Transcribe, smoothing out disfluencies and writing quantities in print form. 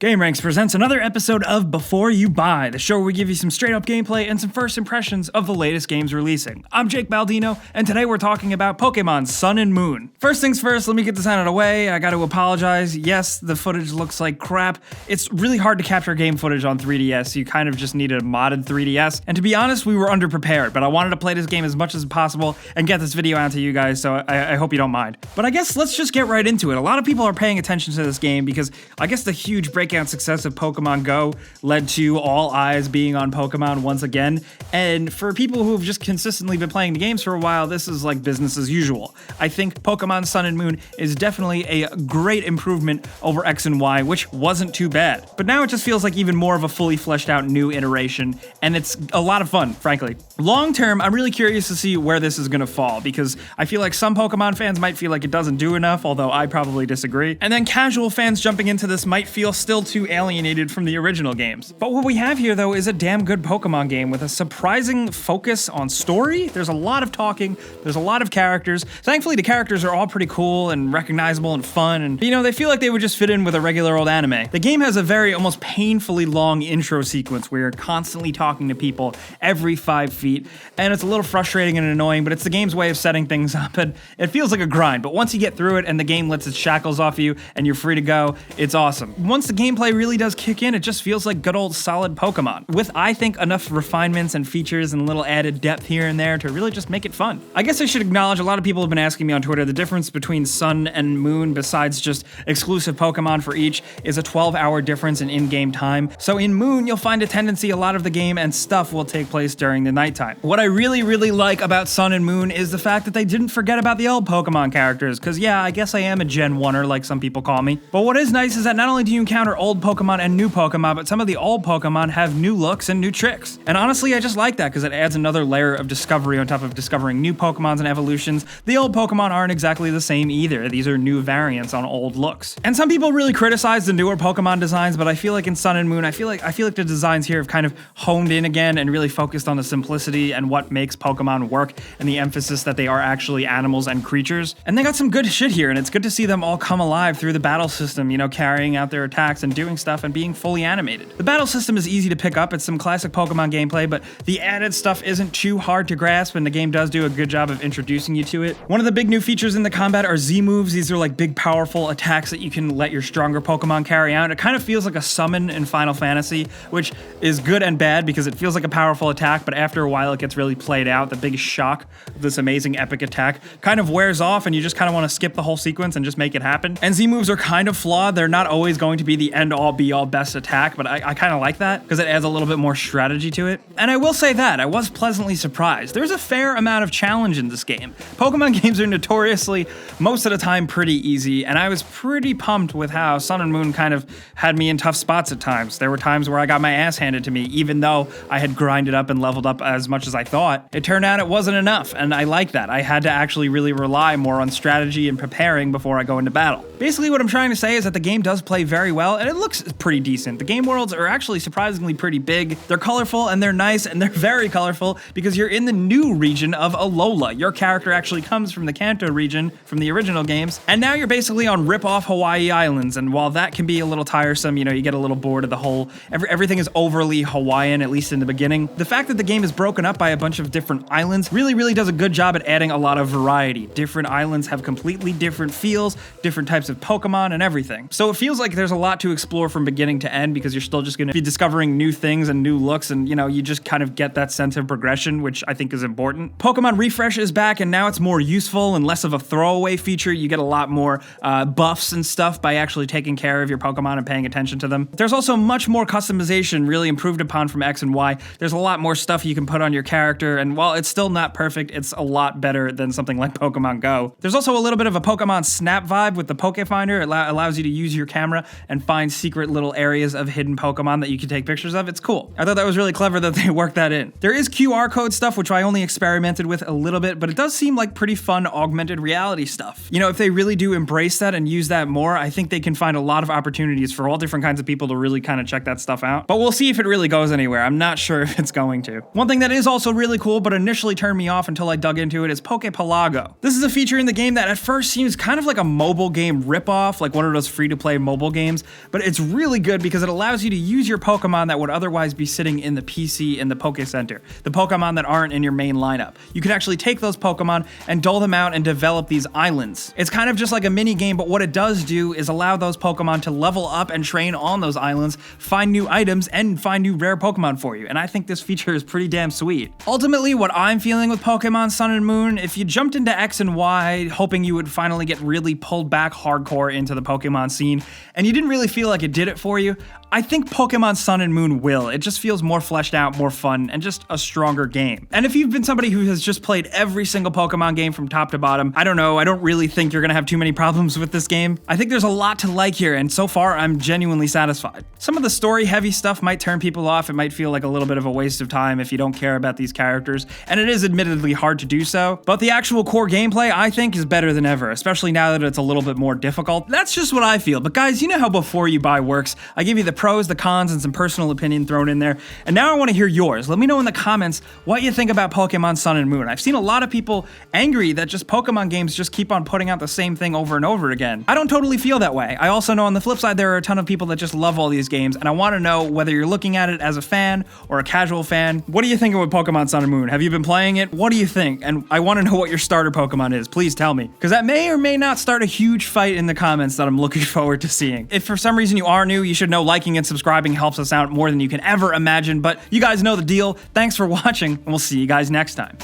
Gameranx presents another episode of Before You Buy, the show where we give you some straight up gameplay and some first impressions of the latest games releasing. I'm Jake Baldino, and today we're talking about Pokemon Sun and Moon. First things first, let me get this out of the way. I gotta apologize. Yes, the footage looks like crap. It's really hard to capture game footage on 3DS. You kind of just need a modded 3DS. And to be honest, we were underprepared, but I wanted to play this game as much as possible and get this video out to you guys, so I hope you don't mind. But I guess let's just get right into it. A lot of people are paying attention to this game because I guess the huge breakout success of Pokemon Go led to all eyes being on Pokemon once again, and for people who have just consistently been playing the games for a while, this is like business as usual. I think Pokemon Sun and Moon is definitely a great improvement over X and Y, which wasn't too bad. But now it just feels like even more of a fully fleshed out new iteration, and it's a lot of fun, frankly. Long term, I'm really curious to see where this is going to fall, because I feel like some Pokemon fans might feel like it doesn't do enough, although I probably disagree. And then casual fans jumping into this might feel still too alienated from the original games. But what we have here, though, is a damn good Pokemon game with a surprising focus on story. There's a lot of talking, there's a lot of characters. Thankfully, the characters are all pretty cool and recognizable and fun, and, you know, they feel like they would just fit in with a regular old anime. The game has a very almost painfully long intro sequence where you're constantly talking to people every 5 feet, and it's a little frustrating and annoying, but it's the game's way of setting things up, and it feels like a grind. But once you get through it and the game lets its shackles off you and you're free to go, it's awesome. Once the gameplay really does kick in, it just feels like good old solid Pokemon, with, I think, enough refinements and features and a little added depth here and there to really just make it fun. I guess I should acknowledge a lot of people have been asking me on Twitter the difference between Sun and Moon, besides just exclusive Pokemon for each, is a 12-hour difference in in-game time. So in Moon, you'll find a tendency a lot of the game and stuff will take place during the nighttime. What I really like about Sun and Moon is the fact that they didn't forget about the old Pokemon characters, because yeah, I guess I am a Gen 1er like some people call me. But what is nice is that not only do you encounter old Pokemon and new Pokemon, but some of the old Pokemon have new looks and new tricks. And honestly, I just like that because it adds another layer of discovery on top of discovering new Pokemons and evolutions. The old Pokemon aren't exactly the same either. These are new variants on old looks. And some people really criticize the newer Pokemon designs, but I feel like in Sun and Moon, I feel like the designs here have kind of honed in again and really focused on the simplicity and what makes Pokemon work and the emphasis that they are actually animals and creatures. And they got some good shit here, and it's good to see them all come alive through the battle system, you know, carrying out their attacks and doing stuff and being fully animated. The battle system is easy to pick up. It's some classic Pokemon gameplay, but the added stuff isn't too hard to grasp, and the game does do a good job of introducing you to it. One of the big new features in the combat are Z moves. These are like big, powerful attacks that you can let your stronger Pokemon carry out. It kind of feels like a summon in Final Fantasy, which is good and bad because it feels like a powerful attack, but after a while it gets really played out. The big shock of this amazing epic attack kind of wears off, and you just kind of want to skip the whole sequence and just make it happen. And Z moves are kind of flawed. They're not always going to be the end-all, be-all, best attack, but I kind of like that because it adds a little bit more strategy to it. And I will say that I was pleasantly surprised. There's a fair amount of challenge in this game. Pokemon games are notoriously, most of the time, pretty easy, and I was pretty pumped with how Sun and Moon kind of had me in tough spots at times. There were times where I got my ass handed to me, even though I had grinded up and leveled up as much as I thought. It turned out it wasn't enough, and I like that. I had to actually really rely more on strategy and preparing before I go into battle. Basically, what I'm trying to say is that the game does play very well, and it looks pretty decent. The game worlds are actually surprisingly pretty big. They're colorful, and they're nice, and they're very colorful because you're in the new region of Alola. Your character actually comes from the Kanto region from the original games, and now you're basically on rip-off Hawaii Islands, and while that can be a little tiresome, you know, you get a little bored of the whole, everything is overly Hawaiian, at least in the beginning. The fact that the game is broken up by a bunch of different islands really does a good job at adding a lot of variety. Different islands have completely different feels, different types of Pokemon, and everything. So it feels like there's a lot to explore from beginning to end because you're still just going to be discovering new things and new looks, and, you know, you just kind of get that sense of progression, which I think is important. Pokemon Refresh is back, and now it's more useful and less of a throwaway feature. You get a lot more buffs and stuff by actually taking care of your Pokemon and paying attention to them. There's also much more customization, really improved upon from X and Y. There's a lot more stuff you can put on your character, and while it's still not perfect, it's a lot better than something like Pokemon Go. There's also a little bit of a Pokemon Snap vibe with the Poke Finder. It allows you to use your camera and find secret little areas of hidden Pokemon that you can take pictures of. It's cool. I thought that was really clever that they worked that in. There is QR code stuff, which I only experimented with a little bit, but it does seem like pretty fun augmented reality stuff. You know, if they really do embrace that and use that more, I think they can find a lot of opportunities for all different kinds of people to really kind of check that stuff out. But we'll see if it really goes anywhere. I'm not sure if it's going to. One thing that is also really cool, but initially turned me off until I dug into it, is Pokeologue. This is a feature in the game that at first seems kind of like a mobile game ripoff, like one of those free-to-play mobile games, but it's really good because it allows you to use your Pokemon that would otherwise be sitting in the PC in the Poke Center, the Pokemon that aren't in your main lineup. You can actually take those Pokemon and dole them out and develop these islands. It's kind of just like a mini game, but what it does do is allow those Pokemon to level up and train on those islands, find new items, and find new rare Pokemon for you, and I think this feature is pretty damn sweet. Ultimately, what I'm feeling with Pokemon Sun and Moon, if you jumped into X and Y hoping you would finally get really pulled back hardcore into the Pokemon scene, and you didn't really feel like it did it for you, I think Pokemon Sun and Moon will. It just feels more fleshed out, more fun, and just a stronger game. And if you've been somebody who has just played every single Pokemon game from top to bottom, I don't know, I don't really think you're gonna have too many problems with this game. I think there's a lot to like here, and so far I'm genuinely satisfied. Some of the story-heavy stuff might turn people off, it might feel like a little bit of a waste of time if you don't care about these characters, and it is admittedly hard to do so, but the actual core gameplay I think is better than ever, especially now that it's a little bit more difficult. That's just what I feel, but guys, you know how Before You Buy works. I give you the pros, the cons, and some personal opinion thrown in there, and now I want to hear yours. Let me know in the comments what you think about Pokemon Sun and Moon. I've seen a lot of people angry that just Pokemon games just keep on putting out the same thing over and over again. I don't totally feel that way. I also know on the flip side there are a ton of people that just love all these games, and I want to know whether you're looking at it as a fan or a casual fan. What are you thinking with Pokemon Sun and Moon? Have you been playing it? What do you think? And I want to know what your starter Pokemon is. Please tell me, because that may or may not start a huge fight in the comments that I'm looking forward to seeing. If for some reason you are new, you should know liking and subscribing helps us out more than you can ever imagine, but you guys know the deal. Thanks for watching, and we'll see you guys next time.